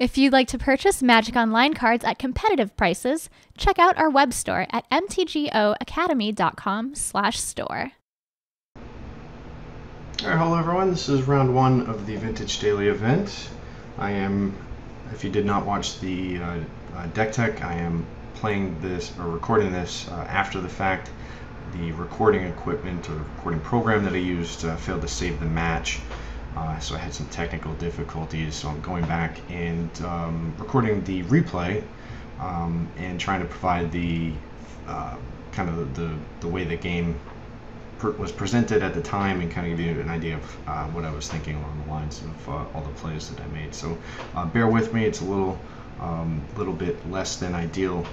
If you'd like to purchase Magic Online cards at competitive prices, check out our web store at mtgoacademy.com/store. Alright, hello everyone, this is round one of the Vintage Daily event. I am, if you did not watch the deck tech, I am playing this, or recording this after the fact. The recording equipment, or recording program that I used failed to save the match. So I had some technical difficulties, so I'm going back and recording the replay and trying to provide the kind of the way the game was presented at the time, and kind of give you an idea of what I was thinking along the lines of all the plays that I made. So bear with me, it's a little bit less than ideal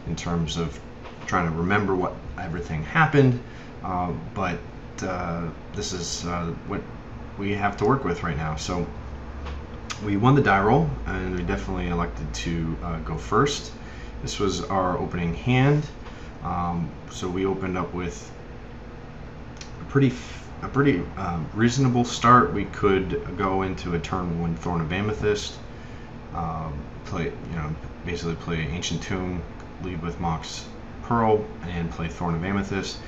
in terms of trying to remember what everything happened, but this is what we have to work with right now. So we won the die roll, and we definitely elected to go first. This was our opening hand, so we opened up with a pretty reasonable start. We could go into a turn one Thorn of Amethyst, basically play Ancient Tomb, lead with Mox Pearl, and play Thorn of Amethyst.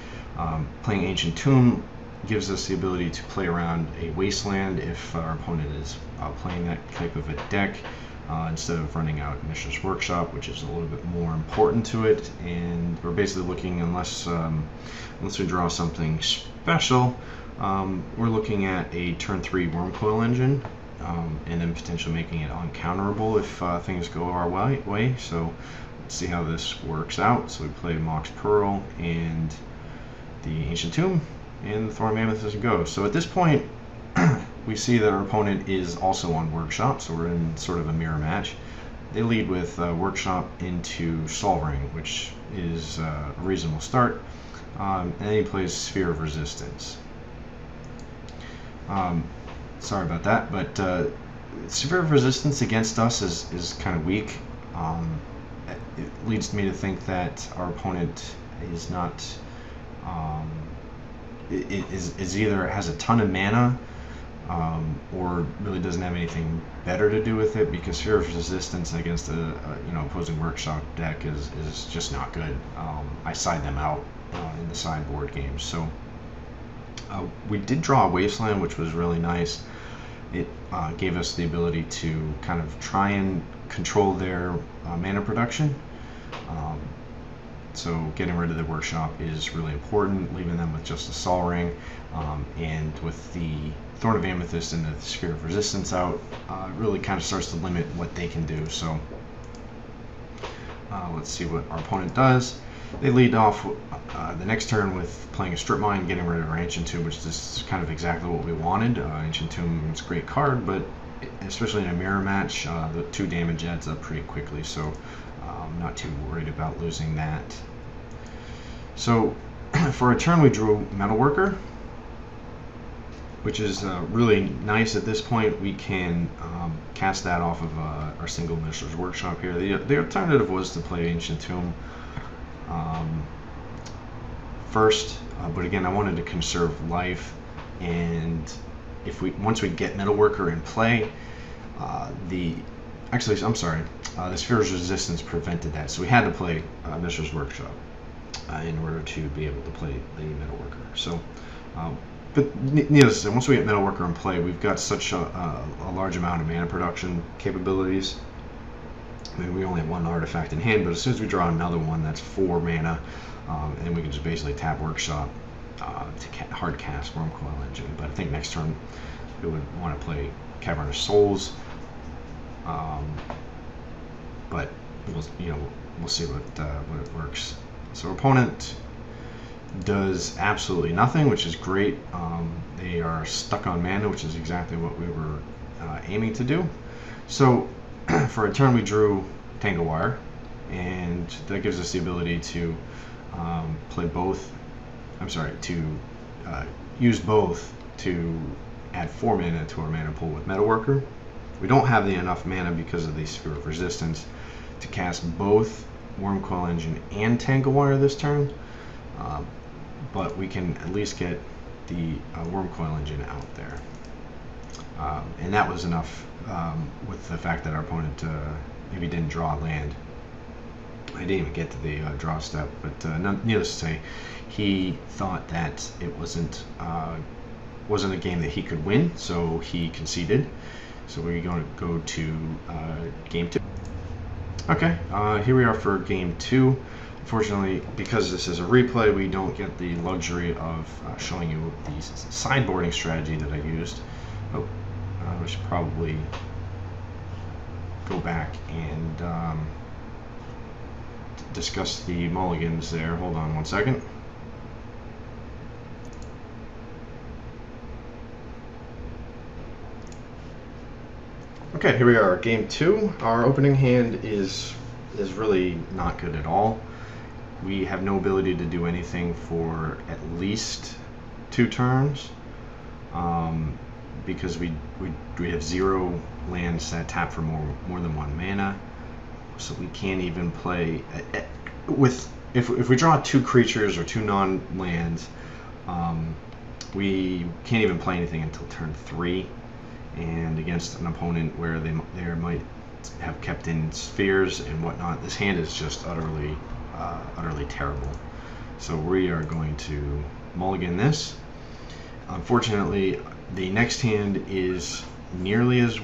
Playing Ancient Tomb gives us the ability to play around a wasteland if our opponent is playing that type of a deck, instead of running out Mishra's Workshop, which is a little bit more important to it. And we're basically looking, unless we draw something special, we're looking at a turn 3 Wormcoil Engine, and then potentially making it uncounterable if things go our way. So let's see how this works out. So we play Mox Pearl and the Ancient Tomb, and the Thorn of Amethyst goes. So at this point, we see that our opponent is also on Workshop, so we're in sort of a mirror match. They lead with Workshop into Sol Ring, which is a reasonable start, and then he plays Sphere of Resistance. Sorry about that, but Sphere of Resistance against us is kind of weak. It leads me to think that our opponent is not is either has a ton of mana, or really doesn't have anything better to do with it, because Sphere of Resistance against a opposing Workshop deck is just not good. I side them out in the sideboard games. So we did draw a Wasteland, which was really nice. It gave us the ability to kind of try and control their mana production. So getting rid of the Workshop is really important, leaving them with just a Sol Ring, and with the Thorn of Amethyst and the Sphere of Resistance out, really kind of starts to limit what they can do. So let's see what our opponent does. They lead off the next turn with playing a Strip Mine, getting rid of our Ancient Tomb, which is kind of exactly what we wanted. Ancient Tomb is a great card, but especially in a mirror match, the 2 damage adds up pretty quickly, so I'm not too worried about losing that. So for a turn, we drew Metalworker, which is really nice. At this point, we can cast that off of our single Mishra's Workshop here. The alternative was to play Ancient Tomb first, but again, I wanted to conserve life, and once we get Metalworker in play, the Sphere of Resistance prevented that, so we had to play Mishra's Workshop in order to be able to play the Metalworker. So, but needless to say, once we get Metalworker in play, we've got such a large amount of mana production capabilities. I mean, we only have 1 artifact in hand, but as soon as we draw another one, that's 4 mana, and we can just basically tap Workshop to hard cast Wormcoil Engine. But I think next turn we would want to play Cavernous Souls. But we'll see what it works. So our opponent does absolutely nothing, which is great. They are stuck on mana, which is exactly what we were aiming to do. So for a turn, we drew Tangle Wire, and that gives us the ability to play both. Use both to add 4 mana to our mana pool with Metalworker. We don't have enough mana because of the Sphere of Resistance to cast both Wormcoil Engine and Tangle Wire this turn, but we can at least get the Wormcoil Engine out there. And that was enough with the fact that our opponent maybe didn't draw a land. I didn't even get to the draw step, but needless to say, he thought that it wasn't a game that he could win, so he conceded. So we're going to go to game 2. Okay, here we are for game 2. Unfortunately, because this is a replay, we don't get the luxury of showing you the sideboarding strategy that I used. Oh, we should probably go back and discuss the mulligans there. Hold on one second. Okay, here we are, game 2. Our opening hand is really not good at all. We have no ability to do anything for at least 2 turns, because we have 0 lands that tap for more than 1 mana. So we can't even play with if we draw 2 creatures or 2 non-lands. We can't even play anything until turn 3. And against an opponent where they might have kept in spheres and whatnot, this hand is just utterly terrible. So we are going to mulligan this. Unfortunately, the next hand is nearly as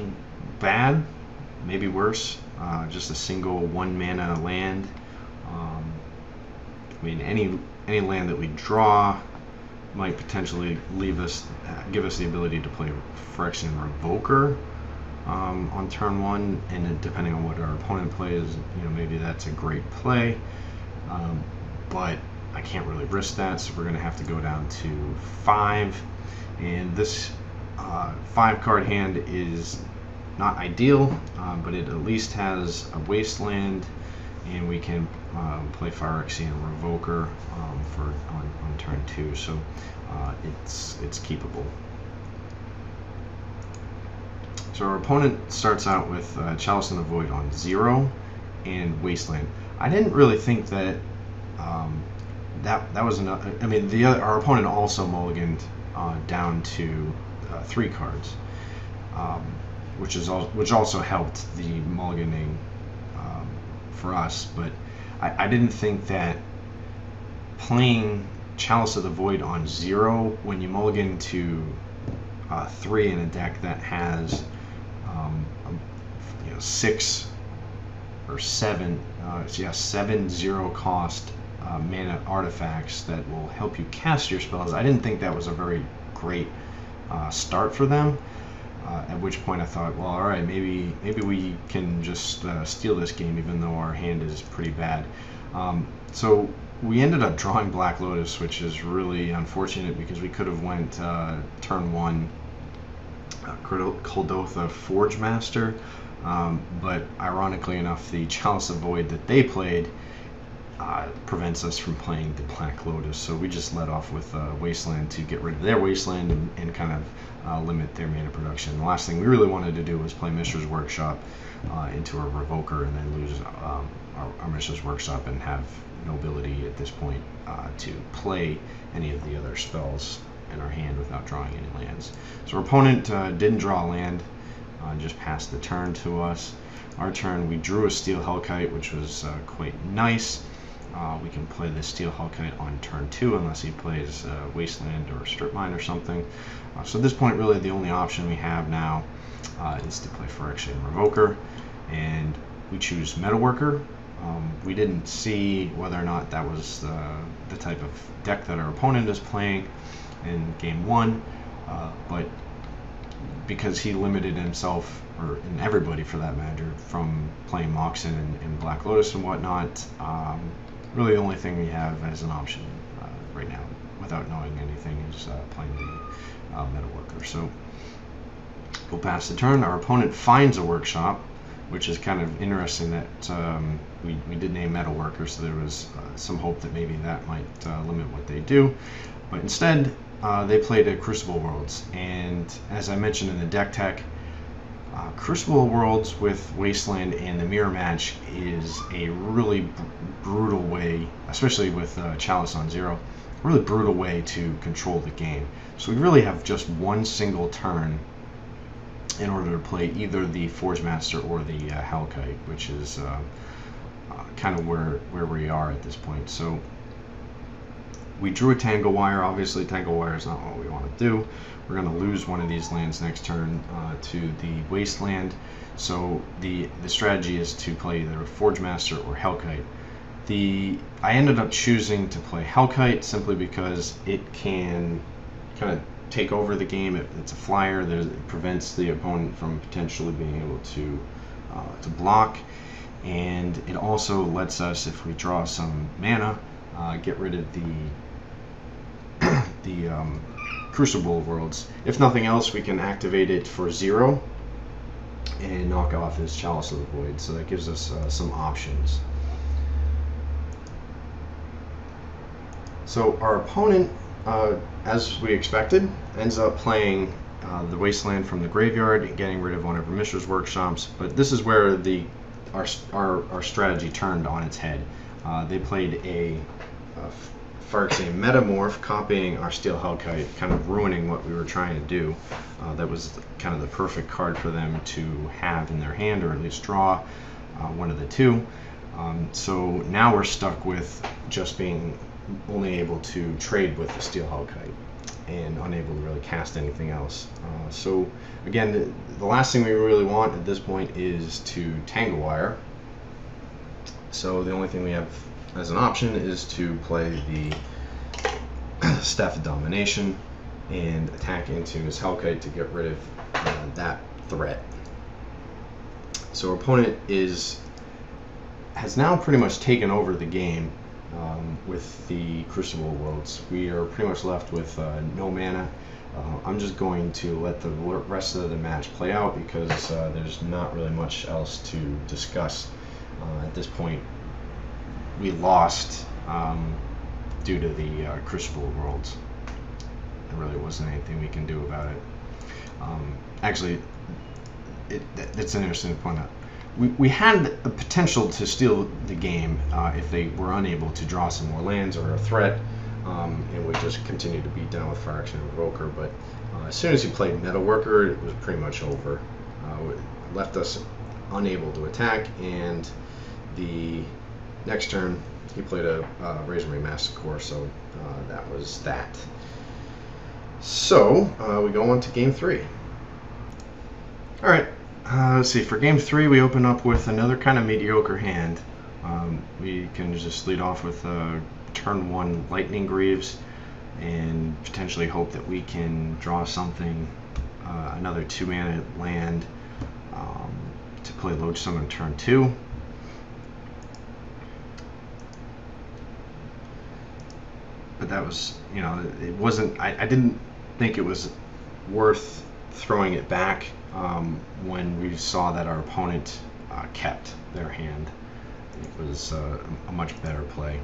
bad, maybe worse. Just a single 1 mana land. I mean, any land that we draw might potentially give us the ability to play Phyrexian Revoker on turn 1, and depending on what our opponent plays, maybe that's a great play. But I can't really risk that, so we're going to have to go down to 5. And this 5-card hand is not ideal, but it at least has a Wasteland, and we can play Phyrexian Revoker on turn 2, so it's keepable. So our opponent starts out with Chalice in the Void on 0 and Wasteland. I didn't really think that that was enough. I mean, our opponent also mulliganed down to 3 cards, which also helped the mulliganing for us. But I didn't think that playing Chalice of the Void on 0 when you mulligan to 3 in a deck that has 6 or 7 7 0 cost mana artifacts that will help you cast your spells. I didn't think that was a very great start for them. At which point I thought, well, all right, maybe we can just steal this game, even though our hand is pretty bad. So we ended up drawing Black Lotus, which is really unfortunate because we could have went turn 1 Kuldotha Forge Master, but ironically enough, the Chalice of Void that they played prevents us from playing the Black Lotus, so we just let off with Wasteland to get rid of their Wasteland and kind of limit their mana production. The last thing we really wanted to do was play Mishra's Workshop into a Revoker and then lose our Mishra's Workshop and have no ability at this point to play any of the other spells in our hand without drawing any lands. So our opponent didn't draw a land, just passed the turn to us. Our turn, we drew a Steel Hellkite, which was quite nice. We can play the Steel Hellkite on turn 2 unless he plays Wasteland or Strip Mine or something. So at this point, really the only option we have now is to play Phyrexian Revoker, and we choose Metalworker. We didn't see whether or not that was the type of deck that our opponent is playing in game 1, but because he limited himself, and everybody for that matter, from playing Moxen and Black Lotus and whatnot, really the only thing we have as an option right now, without knowing anything, is playing the Metalworker. So we'll pass the turn. Our opponent finds a Workshop, which is kind of interesting that we did name Metalworker, so there was some hope that maybe that might limit what they do. But instead, they played a Crucible Worlds, and as I mentioned in the deck tech, Crucible Worlds with Wasteland and the Mirror Match is a really brutal way, especially with Chalice on 0, really brutal way to control the game. So we really have just one single turn in order to play either the Forge Master or the Hellkite, which is kind of where we are at this point. So we drew a Tangle Wire. Obviously, Tangle Wire is not what we want to do. We're going to lose one of these lands next turn to the Wasteland. So the strategy is to play either Forge Master or Hellkite. I ended up choosing to play Hellkite simply because it can kind of take over the game. It's a flyer. It prevents the opponent from potentially being able to block, and it also lets us, if we draw some mana, get rid of the Crucible of Worlds. If nothing else, we can activate it for 0 and knock off his Chalice of the Void. So that gives us some options. So our opponent, as we expected, ends up playing the Wasteland from the graveyard and getting rid of one of our Mishra's Workshops. But this is where our strategy turned on its head. They played a Phyrexian Metamorph, copying our Steel Hellkite, kind of ruining what we were trying to do. That was kind of the perfect card for them to have in their hand, or at least draw one of the two. So now we're stuck with just being only able to trade with the Steel Hellkite and unable to really cast anything else. So again, the last thing we really want at this point is to Tangle Wire. So the only thing we have as an option is to play the Staff of Domination and attack into his Hellkite to get rid of that threat. So our opponent has now pretty much taken over the game with the Crucible Worlds. We are pretty much left with no mana. I'm just going to let the rest of the match play out because there's not really much else to discuss at this point. We lost due to the Crucible Worlds. There really wasn't anything we can do about it. Actually, it's an interesting to point out. We had a potential to steal the game if they were unable to draw some more lands or a threat, and would just continue to beat down with Phyrexian Invoker. But as soon as he played Metalworker, it was pretty much over. It left us unable to attack, and the next turn he played a Razormaid Masticore, so that was that. So we go on to game 3. All right. Let's see, for game 3 we open up with another kind of mediocre hand. We can just lead off with turn 1 Lightning Greaves and potentially hope that we can draw something, another 2-mana land to play Lodestone on turn 2. But that was, it wasn't, I didn't think it was worth throwing it back when we saw that our opponent kept their hand. It was a much better play.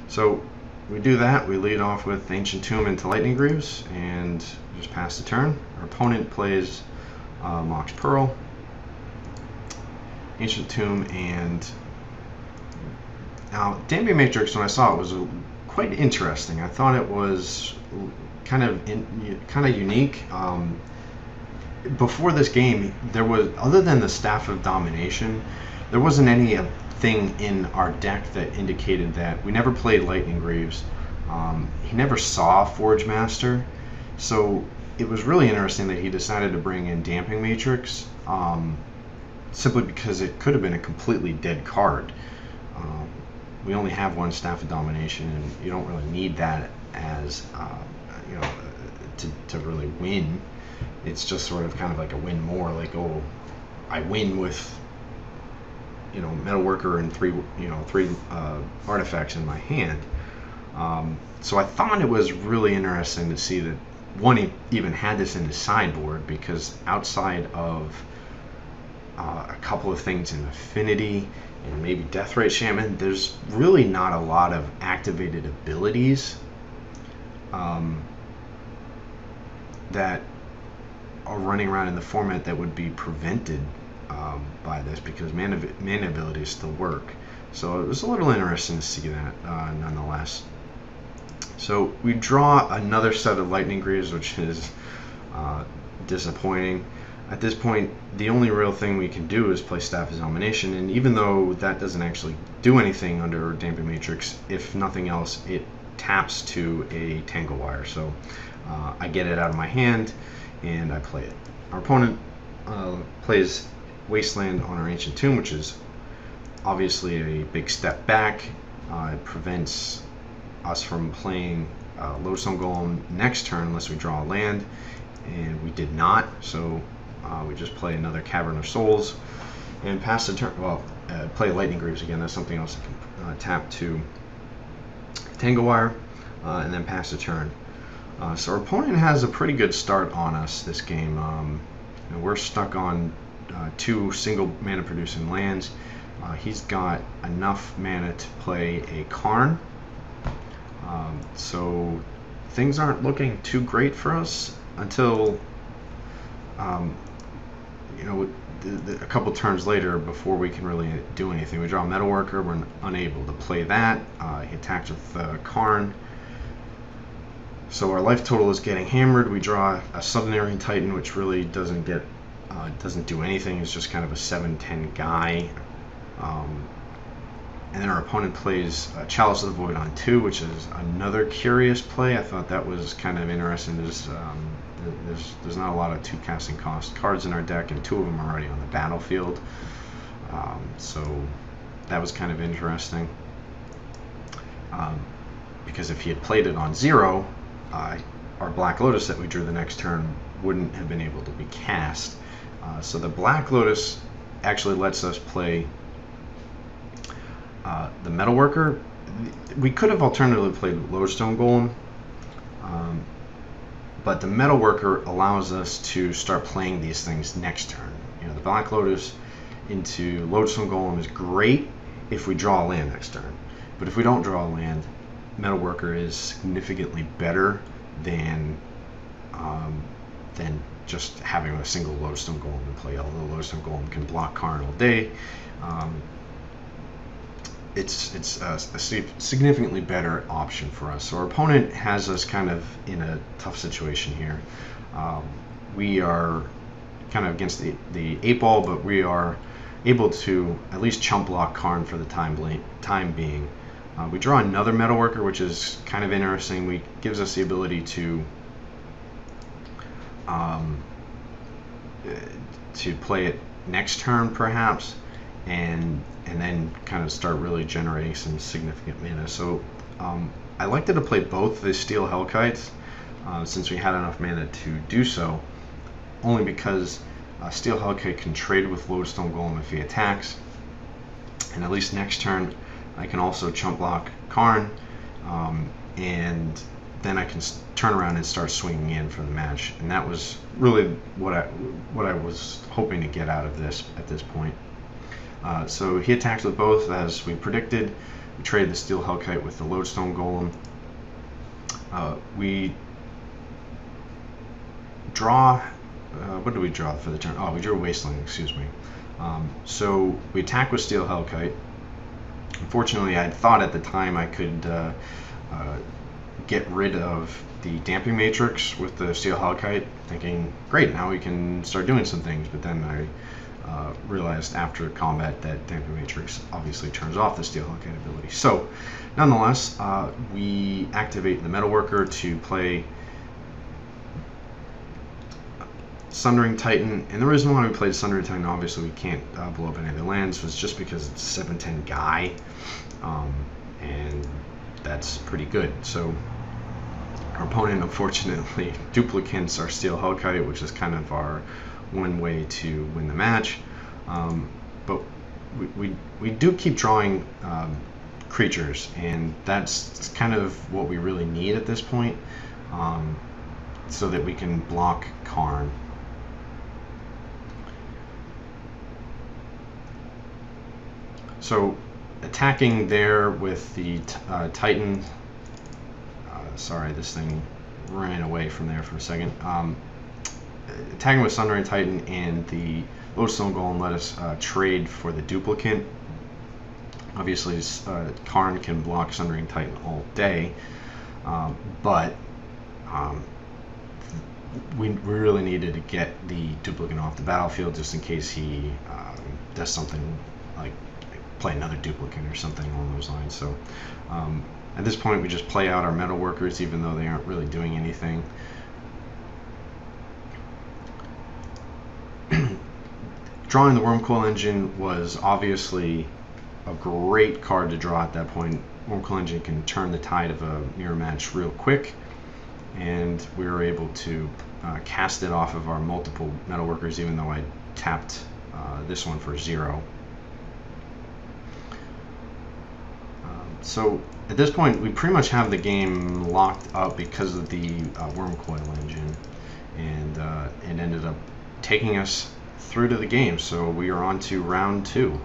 So we do that. We lead off with Ancient Tomb into Lightning Greaves and just pass the turn. Our opponent plays Mox Pearl, Ancient Tomb, and now Damping Matrix, when I saw it, was quite interesting. I thought it was kind of unique. Before this game, there was, other than the Staff of Domination, there wasn't anything in our deck that indicated that. We never played Lightning Greaves. He never saw Forge Master, so it was really interesting that he decided to bring in Damping Matrix, simply because it could have been a completely dead card. We only have one Staff of Domination, and you don't really need that as to really win. It's just sort of kind of like a win more, like, oh, I win with Metalworker and three artifacts in my hand. So I thought it was really interesting to see that one even had this in his sideboard, because outside of a couple of things in Affinity and maybe Deathrite Shaman, there's really not a lot of activated abilities that are running around in the format that would be prevented by this, because mana abilities still work. So it was a little interesting to see that nonetheless. So we draw another set of Lightning Greaves, which is disappointing. At this point, the only real thing we can do is play Staff of Domination, and even though that doesn't actually do anything under Damping Matrix, if nothing else, it taps to a Tangle Wire. So I get it out of my hand, and I play it. Our opponent plays Wasteland on our Ancient Tomb, which is obviously a big step back. It prevents us from playing Lodestone Golem next turn unless we draw a land, and we did not, so we just play another Cavern of Souls and pass the turn. Well, play Lightning Greaves again. That's something else I can tap to Tangle Wire, and then pass the turn. So our opponent has a pretty good start on us this game. We're stuck on 2 single mana producing lands. He's got enough mana to play a Karn. So things aren't looking too great for us until a couple turns later before we can really do anything. We draw a Metalworker, we're unable to play that. He attacks with Karn. So our life total is getting hammered. We draw a Submarine Titan, which really doesn't do anything. It's just kind of a 7/10 guy. And then our opponent plays Chalice of the Void on 2, which is another curious play. I thought that was kind of interesting. There's not a lot of 2 casting cost cards in our deck, and 2 of them are already on the battlefield. So that was kind of interesting. Because if he had played it on 0, our Black Lotus that we drew the next turn wouldn't have been able to be cast. So the Black Lotus actually lets us play the Metalworker. We could have alternatively played Lodestone Golem, but the Metalworker allows us to start playing these things next turn. The Black Lotus into Lodestone Golem is great if we draw a land next turn, but if we don't draw a land, Metalworker is significantly better than just having a single Lodestone Golem to play. Although Lodestone Golem can block Karn all day, it's a significantly better option for us. So our opponent has us kind of in a tough situation here. We are kind of against the 8 ball, but we are able to at least chump block Karn for the time being. We draw another Metalworker, which is kind of interesting. Gives us the ability to play it next turn, perhaps, and then kind of start really generating some significant mana. So I liked to play both the Steel Hellkites since we had enough mana to do so, only because Steel Hellkite can trade with Lodestone Golem if he attacks, and at least next turn I can also chump block Karn, and then I can turn around and start swinging in for the match. And that was really what I was hoping to get out of this at this point. So he attacks with both, as we predicted. We trade the Steel Hellkite with the Lodestone Golem. We draw. What did we draw for the turn? Oh, we drew a Wasteland. Excuse me. So we attack with Steel Hellkite. Unfortunately, I thought at the time I could get rid of the Damping Matrix with the Steel Hellkite, thinking, great, now we can start doing some things. But then I realized after combat that Damping Matrix obviously turns off the Steel Hellkite ability. So, nonetheless, we activate the Metalworker to play Sundering Titan, and the reason why we played Sundering Titan, obviously we can't blow up any of the lands, was just because it's a 7/10 guy, and that's pretty good. So our opponent, unfortunately, duplicates our Steel Hellkite, which is kind of our one way to win the match. But we do keep drawing creatures, and that's kind of what we really need at this point, so that we can block Karn. So attacking there with the Titan, sorry, this thing ran away from there for a second. Attacking with Sundering Titan and the Lodestone Golem let us trade for the duplicate. Obviously, Karn can block Sundering Titan all day, but we really needed to get the duplicate off the battlefield just in case he does something like play another duplicate or something along those lines. So at this point, we just play out our metal workers, even though they aren't really doing anything. Drawing the Wormcoil Engine was obviously a great card to draw at that point. Wormcoil Engine can turn the tide of a mirror match real quick, and we were able to cast it off of our multiple metalworkers, even though I tapped this one for 0. So at this point, we pretty much have the game locked up because of the Wormcoil Engine, and it ended up taking us through to the game. So we are on to round 2.